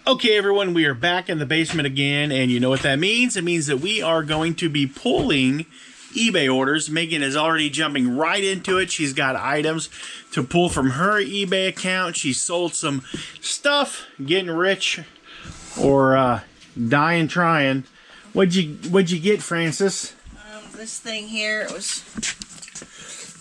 Okay, everyone, we are back in the basement again, and you know what that means? It means that we are going to be pulling eBay orders. Megan is already jumping right into it. She's got items to pull from her eBay account. She sold some stuff, getting rich or dying trying. What'd you get, Francis? This thing here, it was...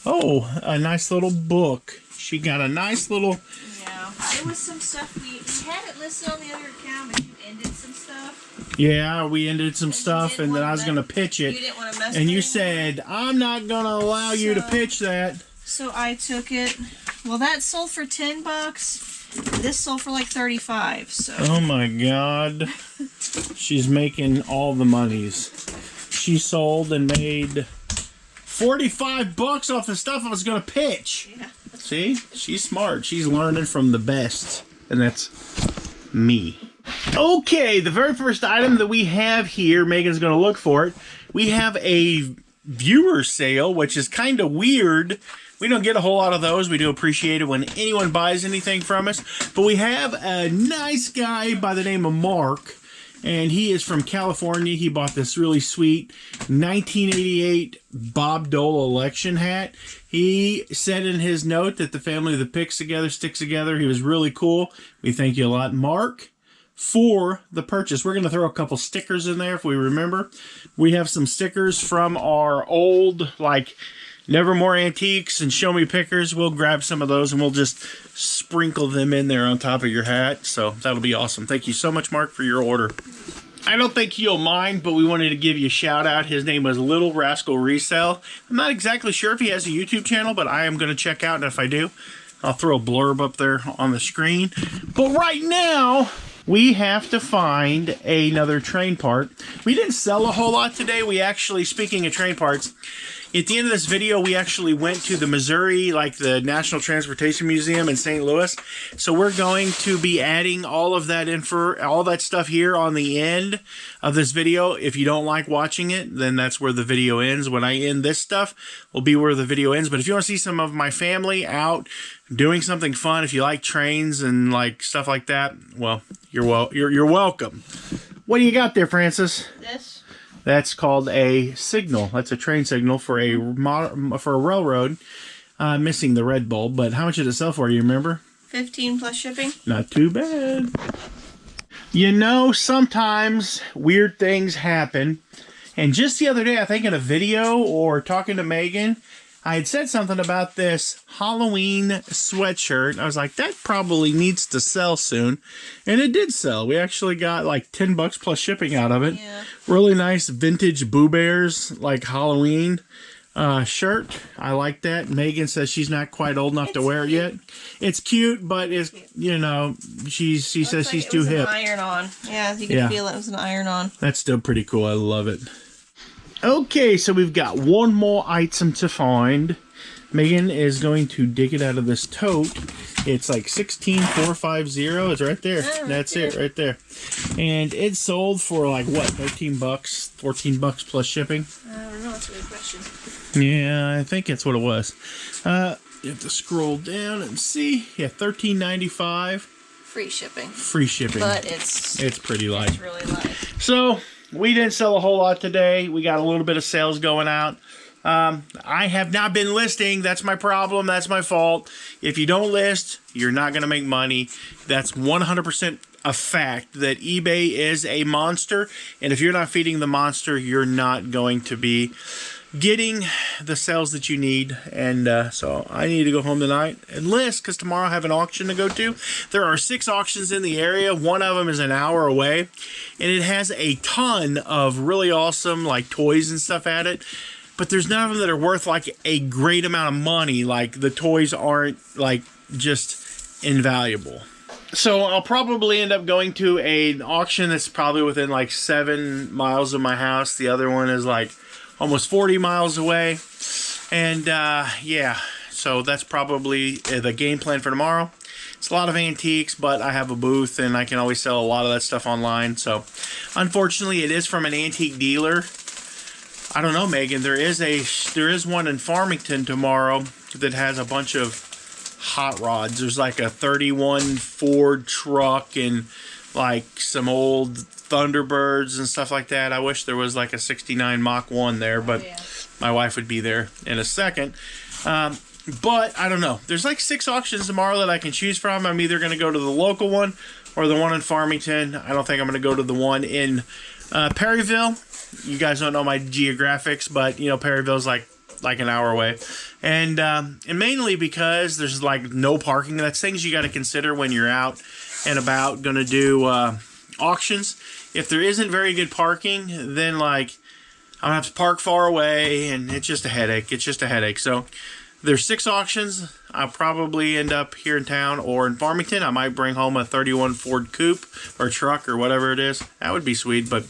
Oh, a nice little book. She got a nice little... Yeah, it was some stuff we had it listed on the other account, but you ended some stuff. Yeah, we ended some stuff, and then I was going to pitch it. You didn't want to mess and with you it. said, I'm not going to allow you to pitch that. So I took it. Well, that sold for $10. This sold for like 35. So. Oh my God. She's making all the monies. She sold and made $45 off the stuff I was going to pitch. Yeah. See? She's smart. She's learning from the best. And that's me. Okay, the very first item that we have here, Megan's going to look for it. We have a viewer sale, which is kind of weird. We don't get a whole lot of those. We do appreciate it when anyone buys anything from us. But we have a nice guy by the name of Mark. And he is from California. He bought this really sweet 1988 Bob Dole election hat. He said in his note that the family that picks together sticks together. He was really cool. We thank you a lot, Mark, for the purchase. We're going to throw a couple stickers in there if we remember. We have some stickers from our old, like, Nevermore Antiques and Show Me Pickers. We'll grab some of those and we'll just sprinkle them in there on top of your hat. So that'll be awesome. Thank you so much, Mark, for your order. I don't think you'll mind, but we wanted to give you a shout out. His name was Little Rascal Resell. I'm not exactly sure if he has a YouTube channel, but I am going to check out. And if I do, I'll throw a blurb up there on the screen. But right now, we have to find another train part. We didn't sell a whole lot today. We actually, speaking of train parts, at the end of this video, we actually went to the Missouri, like the National Transportation Museum in St. Louis. So we're going to be adding all of that all that stuff here on the end of this video. If you don't like watching it, then that's where the video ends. When I end this stuff, will be where the video ends. But if you want to see some of my family out doing something fun, if you like trains and like stuff like that, well, you're welcome. What do you got there, Francis? This. That's called a signal. That's a train signal for a railroad. Missing the red bulb, but how much did it sell for? You remember? 15 plus shipping. Not too bad. You know, sometimes weird things happen. And just the other day, I think in a video or talking to Megan, I had said something about this Halloween sweatshirt. I was like, that probably needs to sell soon. And it did sell. We actually got like $10 plus shipping out of it. Yeah. Really nice vintage Boo Bears, like Halloween shirt. I like that. Megan says she's not quite old enough to wear it yet. It's cute, but it's, you know, she says like she's too hip. An iron-on. Yeah, you can feel it was an iron-on. That's still pretty cool. I love it. Okay, so we've got one more item to find. Megan is going to dig it out of this tote. It's like 16450. It's right there. That's it right there. And it sold for like what, 13 bucks, 14 bucks plus shipping? I don't know. That's a good question. Yeah, I think that's what it was. You have to scroll down and see. Yeah, $13.95. Free shipping. Free shipping. But it's pretty light. It's really light. So we didn't sell a whole lot today. We got a little bit of sales going out. I have not been listing. That's my problem. That's my fault. If you don't list, you're not going to make money. That's 100% a fact that eBay is a monster. And if you're not feeding the monster, you're not going to be getting the sales that you need. And so I need to go home tonight and list, because tomorrow I have an auction to go to. There are 6 auctions in the area. One of them is an hour away, and it has a ton of really awesome like toys and stuff at it. But there's none of them that are worth like a great amount of money. Like the toys aren't like just invaluable. So I'll probably end up going to an auction that's probably within like 7 miles of my house. The other one is like almost 40 miles away. And yeah, so that's probably the game plan for tomorrow. It's a lot of antiques, but I have a booth and I can always sell a lot of that stuff online. So unfortunately, it is from an antique dealer. I don't know, Megan. There is one in Farmington tomorrow that has a bunch of hot rods. There's like a 31 Ford truck and like some old Thunderbirds and stuff like that. I wish there was like a 69 Mach 1 there, but my wife would be there in a second. But I don't know. There's like 6 auctions tomorrow that I can choose from. I'm either going to go to the local one or the one in Farmington. I don't think I'm going to go to the one in Perryville. You guys don't know my geographics, but you know Perryville's like an hour away, and mainly because there's like no parking. That's things you got to consider when you're out and about going to do auctions. If there isn't very good parking, then like I'm gonna have to park far away, and it's just a headache. It's just a headache. So there's 6 auctions. I'll probably end up here in town or in Farmington. I might bring home a 31 Ford Coupe or truck or whatever it is. That would be sweet, but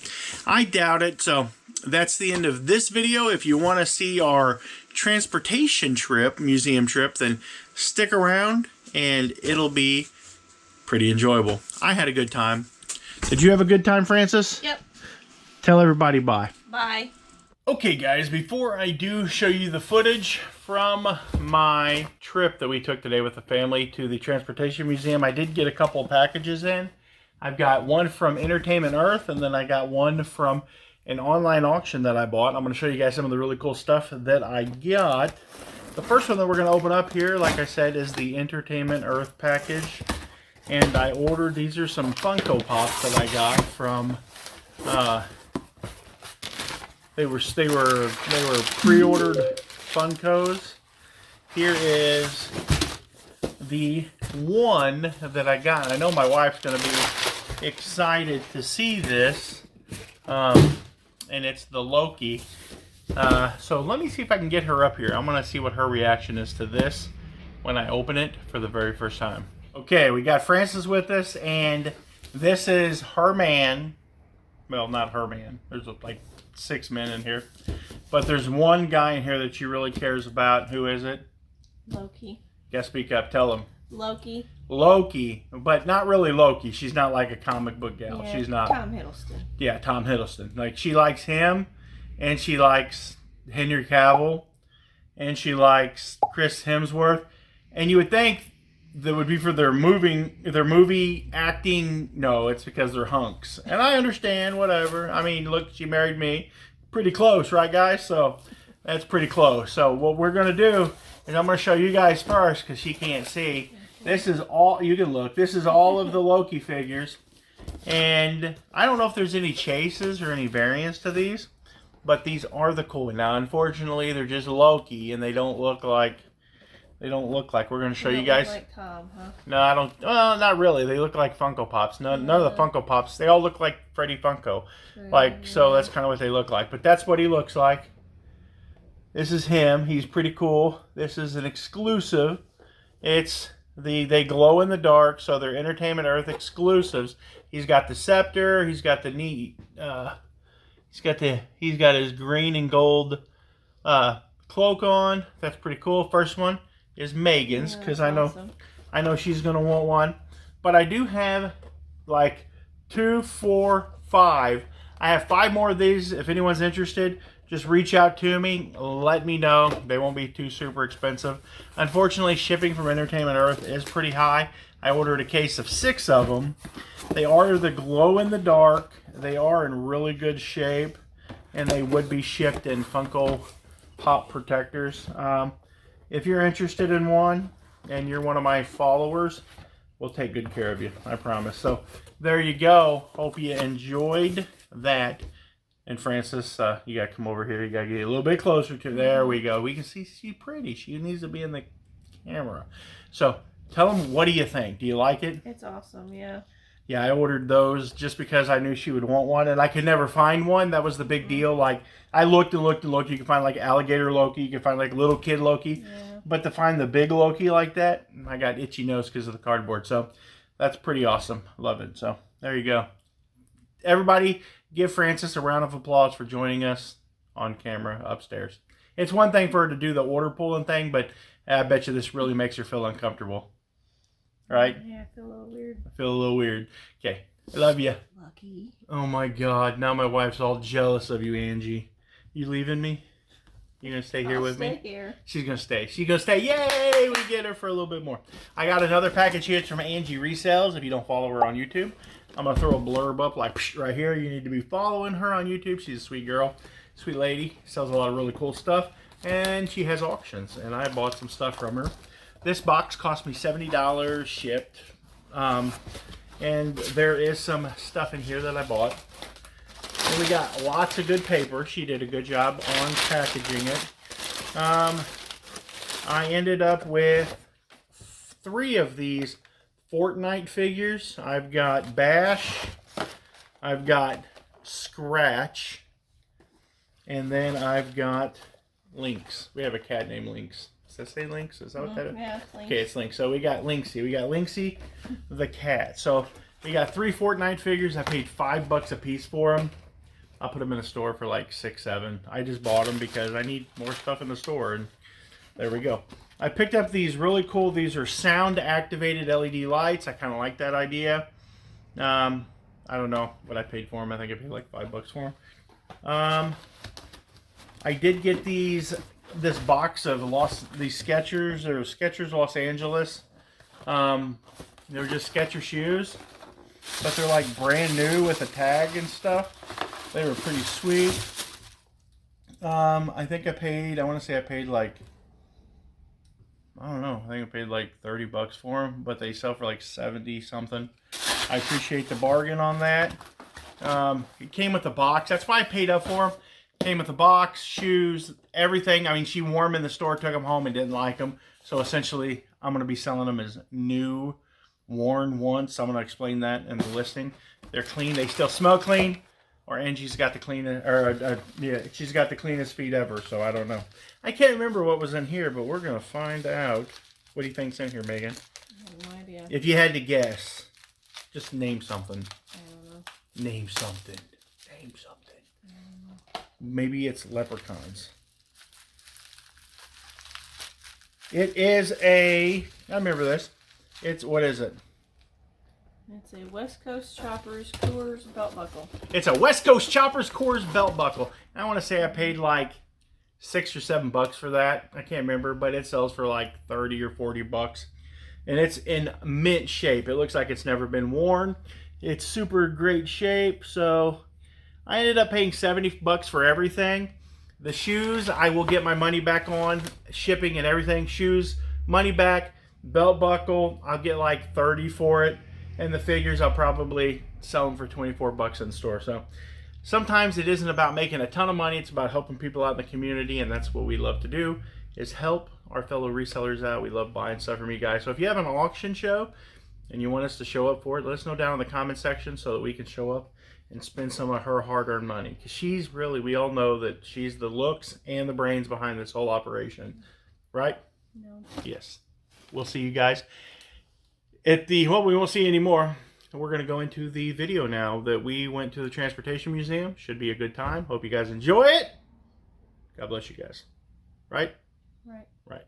I doubt it. So that's the end of this video. If you want to see our transportation trip, museum trip, then stick around and it'll be pretty enjoyable. I had a good time. Did you have a good time, Francis? Yep. Tell everybody bye. Bye. Okay guys, before I do show you the footage from my trip that we took today with the family to the Transportation Museum, I did get a couple of packages in. I've got one from Entertainment Earth, and then I got one from an online auction that I bought. I'm going to show you guys some of the really cool stuff that I got. The first one that we're going to open up here, like I said, is the Entertainment Earth package. And I ordered, these are some Funko Pops that I got from They were pre-ordered Funkos. Here is the one that I got. I know my wife's going to be excited to see this, and it's the Loki. So let me see if I can get her up here. I'm going to see what her reaction is to this when I open it for the very first time. Okay, we got Frances with us, and this is her man. Well, not her man. There's like 6 men in here, but there's one guy in here that she really cares about. Who is it? Loki. Yeah, speak up. Tell him. Loki. Loki, but not really Loki. She's not like a comic book gal. Yeah, She's not. Tom Hiddleston. Yeah, Tom Hiddleston. Like, she likes him, and she likes Henry Cavill, and she likes Chris Hemsworth. And you would think that would be for their movie acting. No, it's because they're hunks. And I understand, whatever. I mean, look, she married me. Pretty close, right, guys? So that's pretty close. So what we're going to do is I'm going to show you guys first because she can't see. This is all, you can look, this is all of the Loki figures. And I don't know if there's any chases or any variants to these, but these are the cool. Now, unfortunately, they're just Loki, and they don't look like, we're going to show you guys. Like Tom, huh? No, I don't. Well, not really. They look like Funko Pops. None of the Funko Pops. They all look like Freddy Funko. Like, so that's kind of what they look like. But that's what he looks like. This is him. He's pretty cool. This is an exclusive. It's they glow in the dark, so they're Entertainment Earth exclusives. He's got the scepter. He's got the neat. He's got his green and gold cloak on. That's pretty cool. First one is Megan's, because I know she's gonna want one. But I do have like 2, 4, 5. I have 5 more of these. If anyone's interested, just reach out to me. Let me know. They won't be too super expensive. Unfortunately, shipping from Entertainment Earth is pretty high. I ordered a case of 6 of them. They are the glow in the dark. They are in really good shape, and they would be shipped in Funko Pop protectors. If you're interested in one and you're one of my followers, we'll take good care of you, I promise. So there you go. Hope you enjoyed that. And Frances, you gotta come over here. You gotta get a little bit closer to. There we go. We can see she's pretty. She needs to be in the camera. So tell them, what do you think? Do you like it? It's awesome, yeah. Yeah, I ordered those just because I knew she would want one, and I could never find one. That was the big deal. Like, I looked and looked and looked. You can find like alligator Loki. You can find like little kid Loki. Yeah. But to find the big Loki like that, I got itchy nose because of the cardboard. So that's pretty awesome. Love it. So there you go. Everybody, give Frances a round of applause for joining us on camera upstairs. It's one thing for her to do the order pulling thing, but I bet you this really makes her feel uncomfortable. Right? Yeah, I feel a little weird. I feel a little weird. Okay. I love you. Lucky. Oh my God. Now my wife's all jealous of you, Angie. You leaving me? You gonna stay here with me? I'll stay here. She's gonna stay. She's gonna stay. Yay! We get her for a little bit more. I got another package here. It's from Angie Resells. If you don't follow her on YouTube, I'm going to throw a blurb up like right here. You need to be following her on YouTube. She's a sweet girl, sweet lady. Sells a lot of really cool stuff. And she has auctions. And I bought some stuff from her. This box cost me $70 shipped. And there is some stuff in here that I bought. And we got lots of good paper. She did a good job on packaging it. I ended up with 3 of these Fortnite figures. I've got Bash, I've got Scratch, and then I've got Lynx. We have a cat named Lynx. Does that say Lynx? Is that what that is? Yeah, it's Lynx. Okay, it's Lynx. So we got Lynxy. We got Lynxy the cat. So we got 3 Fortnite figures. I paid $5 a piece for them. I'll put them in the store for like $6, $7. I just bought them because I need more stuff in the store, and there we go. I picked up these really cool. These are sound activated LED lights. I kind of like that idea. I don't know what I paid for them. I think I paid like $5 for them. I did get this box of these Skechers or Skechers Los Angeles. They're just Skechers shoes, but they're like brand new with a tag and stuff. They were pretty sweet. I think I want to say I paid like, I don't know, I think I paid like $30 for them, but they sell for like 70 something. I appreciate the bargain on that. It came with the box. That's why I paid up for them. Came with the box, shoes, everything. I mean, she wore them in the store, took them home, and didn't like them. So essentially, I'm going to be selling them as new, worn once. I'm going to explain that in the listing. They're clean. They still smell clean. Or Angie's got the cleanest, yeah, she's got the cleanest feet ever. So I don't know. I can't remember what was in here, but we're going to find out. What do you think's in here, Megan? I have no idea. If you had to guess, just name something. I don't know. Name something. Name something. Maybe it's leprechauns. It is I remember this. It's, what is it? It's a West Coast Choppers Coors belt buckle. It's a West Coast Choppers Coors belt buckle. I want to say I paid like $6 or $7 for that. I can't remember, but it sells for like 30 or 40 bucks. And it's in mint shape. It looks like it's never been worn. It's super great shape, so I ended up paying $70 for everything. The shoes, I will get my money back on. Shipping and everything. Shoes, money back. Belt buckle, I'll get like 30 for it. And the figures, I'll probably sell them for 24 bucks in the store. So sometimes it isn't about making a ton of money. It's about helping people out in the community. And that's what we love to do, is help our fellow resellers out. We love buying stuff from you guys. So if you have an auction show and you want us to show up for it, let us know down in the comment section so that we can show up and spend some of her hard-earned money. Because she's really, we all know that she's the looks and the brains behind this whole operation. Right? No. Yes. We'll see you guys at we won't see anymore. We're going to go into the video now that we went to the Transportation Museum. Should be a good time. Hope you guys enjoy it. God bless you guys. Right? Right. Right.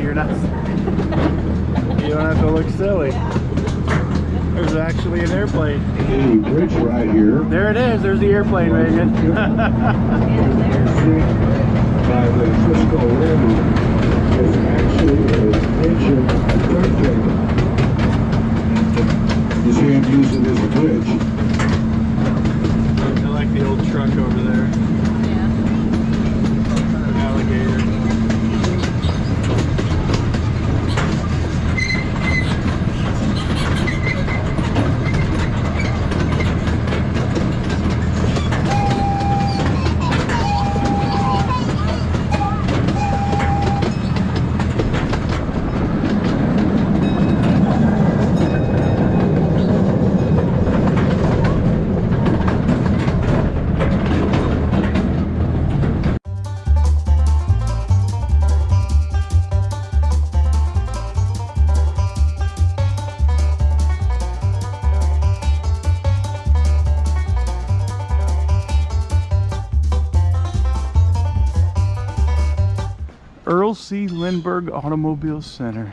You're not. You don't have to look silly. There's actually an airplane. A bridge right here. There it is. There's the airplane, Megan. By the Frisco Railroad. It's actually an engine turntable. You see him use it as a bridge. I like the old truck over there. Yeah. Alligator. Earl C. Lindbergh Automobile Center.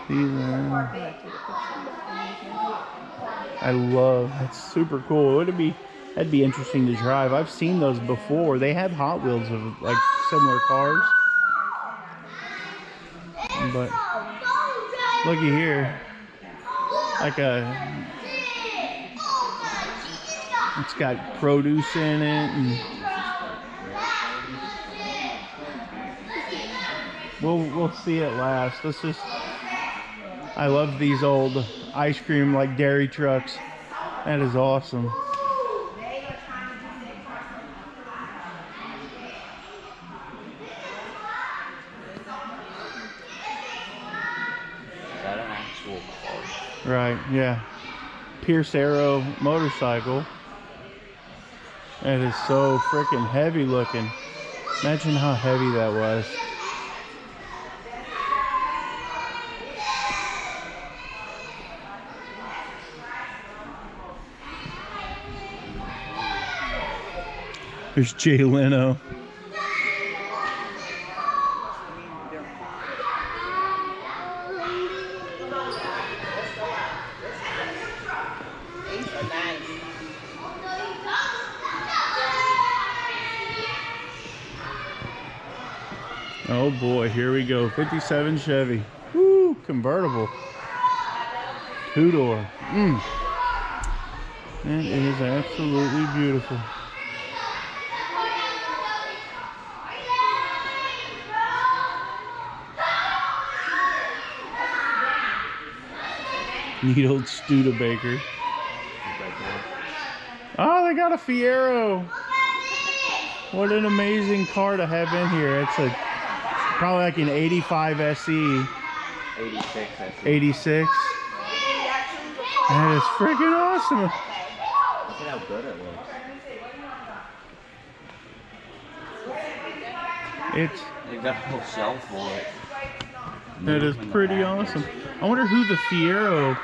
These are... I love, that's super cool. That'd be interesting to drive. I've seen those before. They have Hot Wheels of like similar cars. But looky here. Like it's got produce in it, and we'll see it last. Let's just, I love these old ice cream like dairy trucks. That is awesome. Is that an actual car? Right, yeah. Pierce Arrow motorcycle. That is so freaking heavy looking. Imagine how heavy that was. There's Jay Leno. Oh boy, here we go. 57 Chevy. Woo, convertible. Two-door. That is absolutely beautiful. Neat old Studebaker. Oh, they got a Fiero. What an amazing car to have in here. It's a probably like an 85 SE. 86 SE. 86. That is freaking awesome. Look at how good it looks. They got a whole shelf for it. That is pretty awesome. I wonder who the Fiero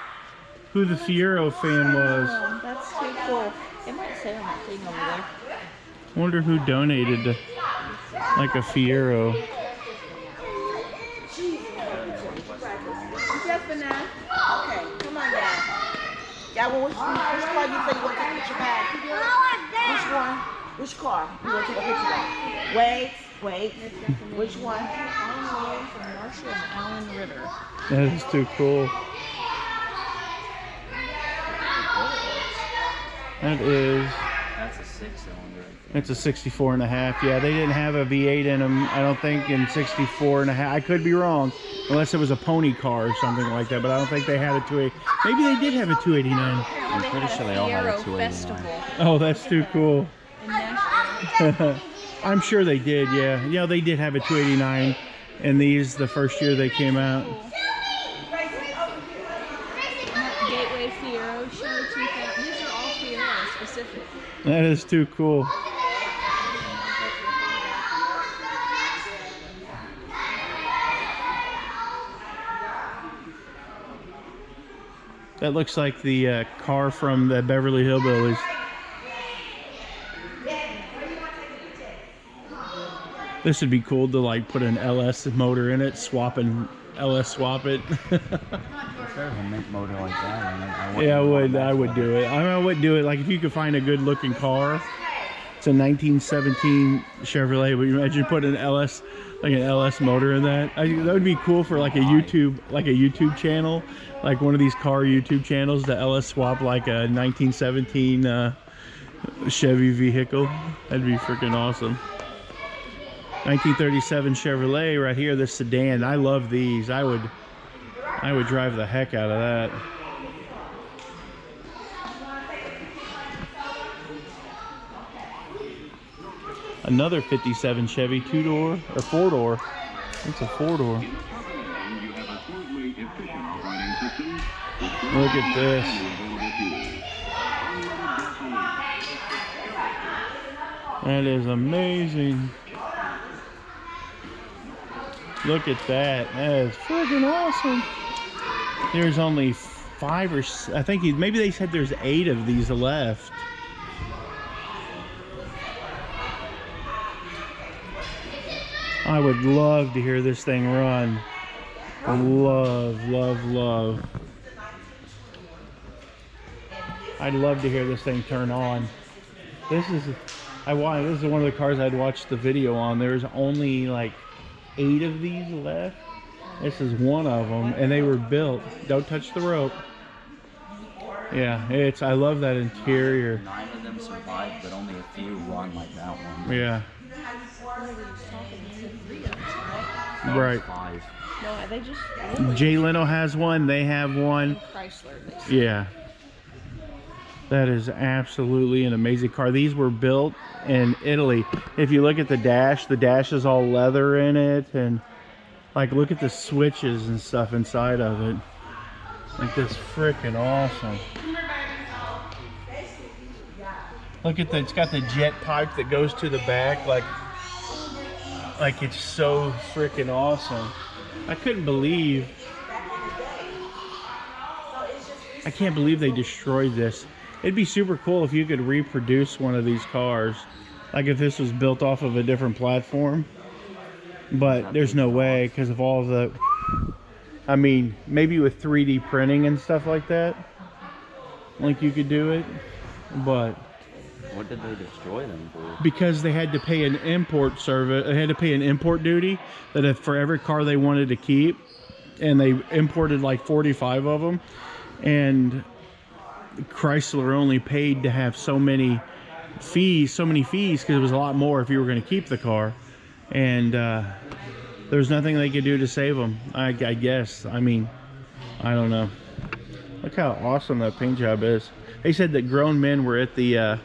fan was. Oh, that's too cool. It might say on that thing over there. I wonder who donated to, like a Fiero. Okay, come on now. Yeah, well, which car you say you want to take a picture back? Which one? Which car you want to take a picture back? Wait. Which one? Alan from Marshall and Alan Ritter. That is too cool. That is. That's a 6-cylinder. It's a 64 and a half. Yeah, they didn't have a V8 in them, I don't think, in 64 and a half. I could be wrong, unless it was a pony car or something like that, but I don't think they had a 280. Maybe they did have a 289. I'm pretty sure they all have a 289. Festival Oh, that's too cool. in Nashville. I'm sure they did, yeah. Yeah, they did have a 289, and these, the first year they came out. Gateway Fiero Show 2000. These are all Fiero specific. That is too cool. That looks like the car from the Beverly Hillbillies. This would be cool to like put an LS motor in it, swap it. If there was a mint motor like that, Yeah, I would do it. I would do it. Like if you could find a good looking car. It's a 1917 Chevrolet. Would you imagine putting an LS, like an LS motor in that? That would be cool for like a YouTube channel, like one of these car YouTube channels. The LS swap like a 1917 Chevy vehicle. That'd be freaking awesome. 1937 Chevrolet right here. The sedan. I love these. I would drive the heck out of that. Another 57 Chevy 2-door or 4-door. It's a 4-door. Look at this. That is amazing. Look at that. That is freaking awesome. There's only 5 or I think maybe they said there's 8 of these left. I would love to hear this thing run. Love, love, love. I'd love to hear this thing turn on. This is one of the cars I'd watched the video on. There's only like 8 of these left. This is one of them, and they were built. Don't touch the rope. Yeah, I love that interior. 9 of them survived, but only a few run like that one. Yeah. Right. 5. No, they just. Jay Leno has one. They have one. Chrysler. Yeah. That is absolutely an amazing car. These were built in Italy. If you look at the dash is all leather in it, and like look at the switches and stuff inside of it. Like that's freaking awesome. Look at that, it's got the jet pipe that goes to the back, like it's so freaking awesome. I can't believe they destroyed this. It'd be super cool if you could reproduce one of these cars, like if this was built off of a different platform, but there's no way because of all of the, I mean, maybe with 3D printing and stuff like that, like you could do it, but what did they destroy them for? Because they had to pay an import service, they had to pay an import duty that if for every car they wanted to keep, and they imported like 45 of them, and Chrysler only paid to have so many fees because it was a lot more if you were going to keep the car, and there's nothing they could do to save them. I guess. I mean, I don't know. Look how awesome that paint job is. They said that grown men were at the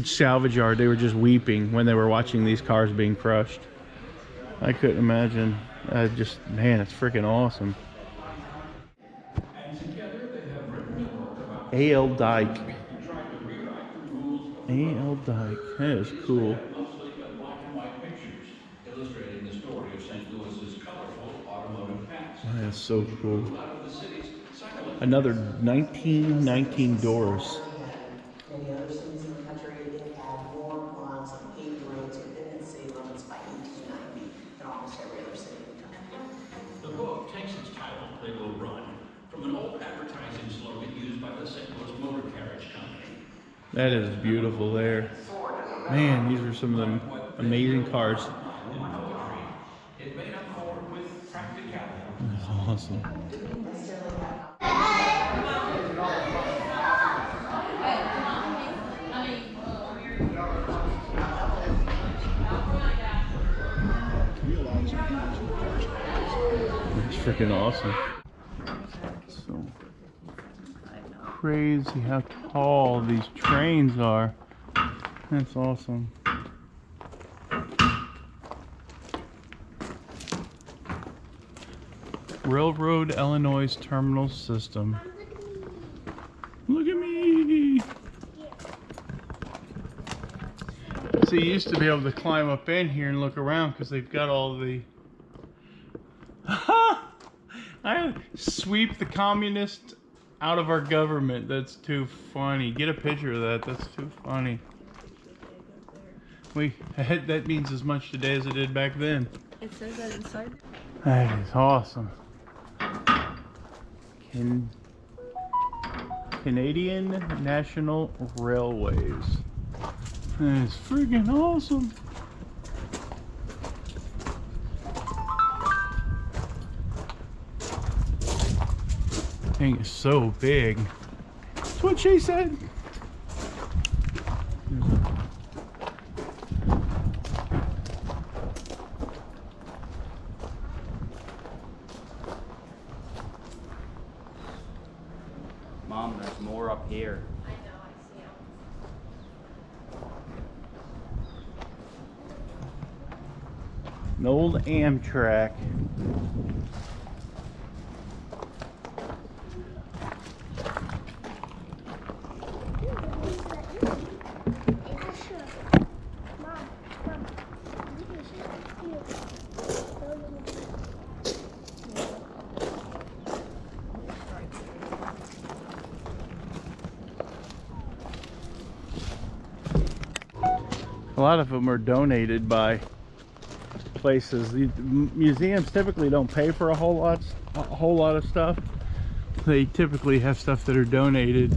salvage yard. They were just weeping when they were watching these cars being crushed. I couldn't imagine. Man, it's freaking awesome. A.L. Dyke. A.L. Dyke. That is cool. That is so cool. Another 1919 Doris. Many other cities in the country have had more miles of paved roads within its city limits by 1890 than almost every other city in the country. The book takes its title, They Will Run, from an old advertising slogan used by the St. Louis Motor Carriage Company. That is beautiful there. Man, these are some of the amazing cars. It made up for with practicality. That's awesome. It's freaking awesome. So crazy how tall these trains are. That's awesome. Railroad Illinois Terminal System. Look at me! So you used to be able to climb up in here and look around because they've got all the... I sweep the communists out of our government. That's too funny. Get a picture of that. That's too funny. That means as much today as it did back then. It says that inside. That is awesome. Canadian National Railways. That is freaking awesome. Thing is so big. That's what she said. Mom, there's more up here. An old Amtrak. A lot of them are donated by places. The museums typically don't pay for a whole lot of stuff. They typically have stuff that are donated.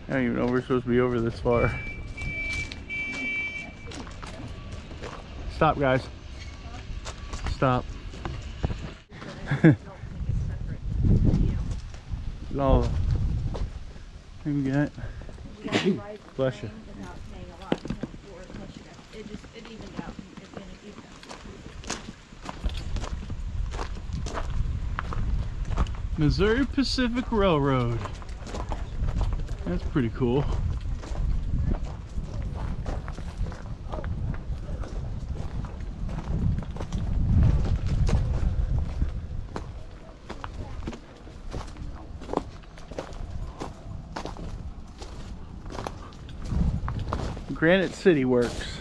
I don't even know we're supposed to be over this far. Stop, guys. Stop. All we got. Bless you. Missouri Pacific Railroad. That's pretty cool. Granite City Works.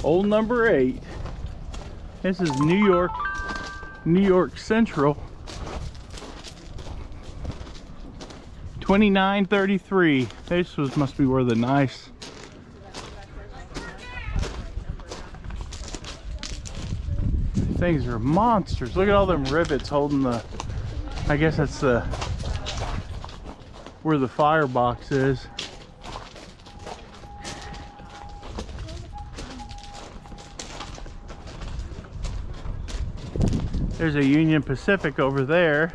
Old number 8. This is New York Central. 2933. This must be where the nice. Things are monsters. Look at all them rivets holding the. I guess that's where the firebox is. There's a Union Pacific over there.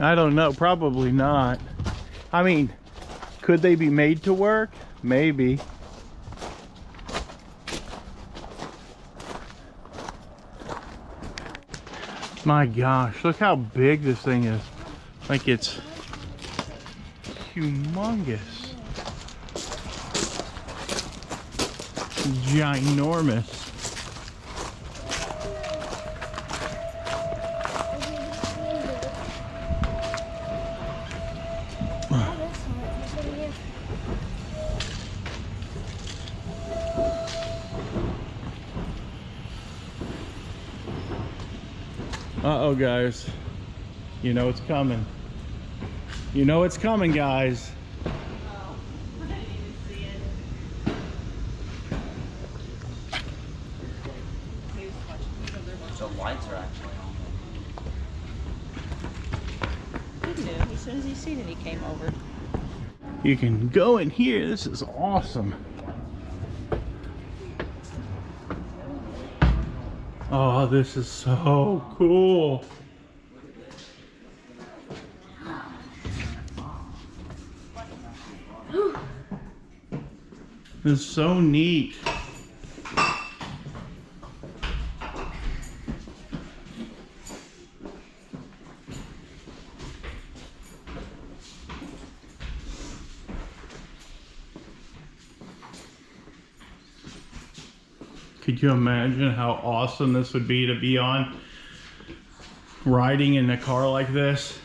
I don't know, probably not. I mean, could they be made to work? Maybe. My gosh, look how big this thing is. Like it's humongous. Ginormous. Uh-oh, guys. You know it's coming. You know it's coming, guys. The lights are actually on. He knew. As soon as he seen it, he came over. You can go in here. This is awesome. Oh, this is so cool. This is so neat. Could you imagine how awesome this would be to be on riding in a car like this?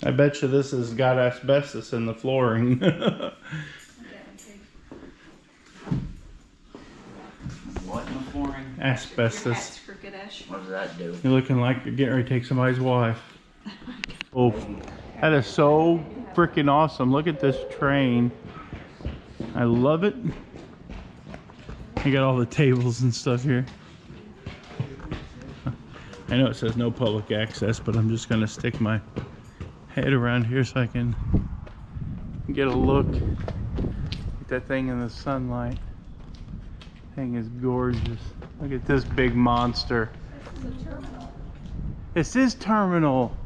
I bet you this has got asbestos in the flooring. What in the flooring? Asbestos. What does that do? You're looking like you're getting ready to take somebody's wife. Oh, that is so freaking awesome. Look at this train. I love it. You got all the tables and stuff here. I know it says no public access, but I'm just gonna stick my head around here so I can get a look at that thing in the sunlight. Thing is gorgeous. Look at this big monster. This is a terminal. This is terminal.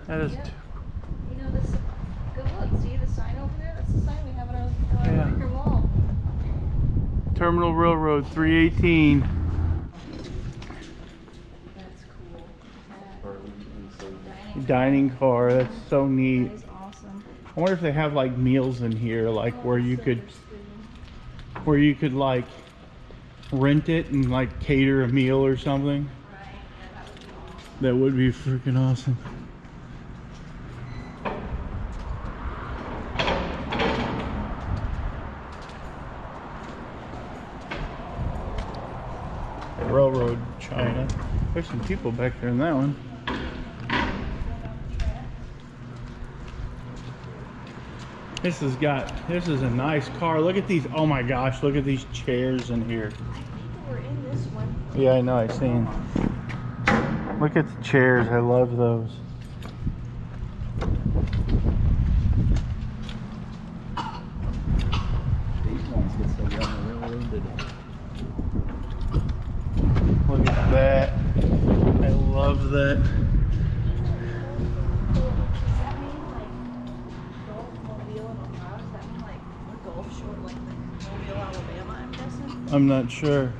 That is. Yeah. You know this. Go look. See the sign over there? That's the sign we have on our Yeah. anchor wall. Terminal Railroad 318. That's cool. Dining car. That's so neat. That is awesome. I wonder if they have like meals in here, like where you could like rent it and like cater a meal or something. That would be freaking awesome. Railroad China. There's some people back there in that one. This is a nice car. Look at these. Oh my gosh, look at these chairs in here. We're in this one. Yeah, I know, I've seen. Look at the chairs. I love those. These ones get so young on the railroad today. Look at that. I love that. Does that mean like Gulf Mobile and Ohio? Does that mean like the Gulf Shore, like the Mobile, Alabama? I'm guessing. I'm not sure.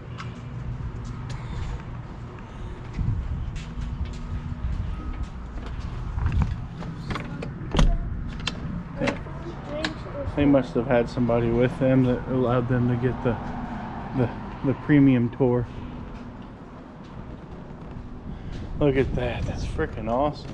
They must have had somebody with them that allowed them to get the premium tour. Look at that. That's freaking awesome.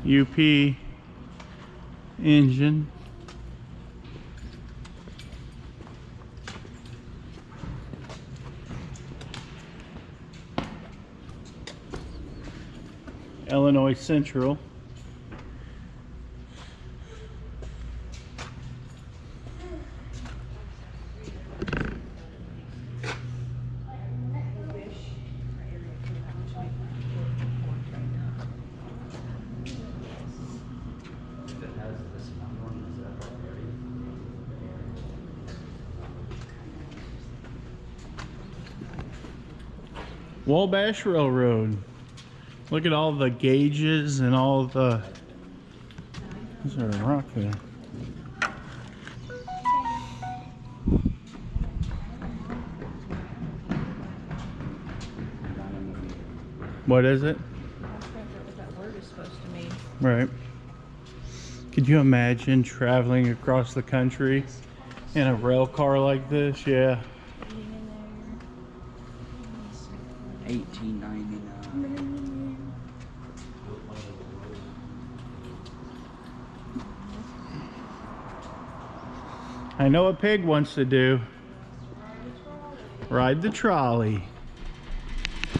UP engine. Illinois Central. Wabash Railroad. Look at all the gauges and all the... Is there a rock there? What is it? What that word is supposed to mean. Right. Could you imagine traveling across the country in a rail car like this? Yeah. $18.99. I know what Pig wants to do. Ride the trolley.